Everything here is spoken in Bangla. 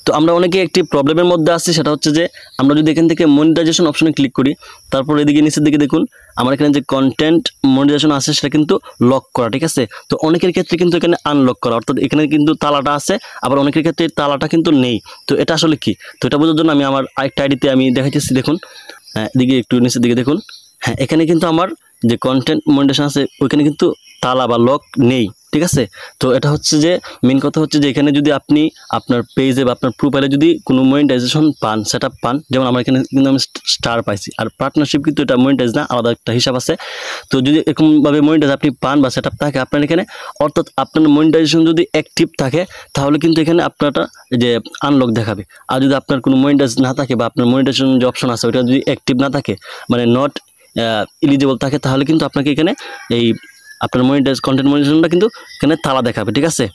তো আমরা অনেকে একটি প্রবলেমের মধ্যে আছি, সেটা হচ্ছে যে আমরা যদি এখান থেকে মনিটাইজেশন অপশনে ক্লিক করি, তারপর এদিকে নিচের দিকে দেখুন আমার এখানে যে কন্টেন্ট মনিটাইজেশন আছে সেটা কিন্তু লক করা, ঠিক আছে। তো অনেকের ক্ষেত্রে কিন্তু এখানে আনলক করা, অর্থাৎ এখানে কিন্তু তালাটা আছে, আবার অনেকের ক্ষেত্রে তালাটা কিন্তু নেই। তো এটা আসলে কি? তো এটা বোঝার জন্য আমি আমার আরেকটা আইডিতে আমি দেখাইতেছি, দেখুন এদিকে একটু নিচের দিকে দেখুন, হ্যাঁ এখানে কিন্তু আমার যে কন্টেন্ট মনিটাইজেশন আছে ওইখানে কিন্তু তালা বা লক নেই, ঠিক আছে। তো এটা হচ্ছে যে মেন কথা হচ্ছে যে এখানে যদি আপনি আপনার পেজে বা আপনার প্রোফাইলে যদি কোনো মনিটাইজেশন পান, সেট আপ পান, যেমন আমার এখানে কিন্তু আমি স্টার পাইছি, আর পার্টনারশিপ কিন্তু এটা মনিটাইজ না, আলাদা একটা হিসাব আছে। তো যদি এরকমভাবে মনিটাইজ আপনি পান বা সেট আপ থাকে আপনার এখানে, অর্থাৎ আপনার মনিটাইজেশন যদি অ্যাক্টিভ থাকে তাহলে কিন্তু এখানে আপনারটা যে আনলক দেখাবে। আর যদি আপনার কোনো মনিটাইজ না থাকে বা আপনার মনিটাইজেশন যে অপশন আছে ওটা যদি অ্যাক্টিভ না থাকে, মানে নট এলিজিবল থাকে, তাহলে কিন্তু আপনাকে এখানে এই আপনার মনিটাইজ কন্টেন্ট মনিটাইজেশনটা কিন্তু এখানে তালা দেখাবে, ঠিক আছে।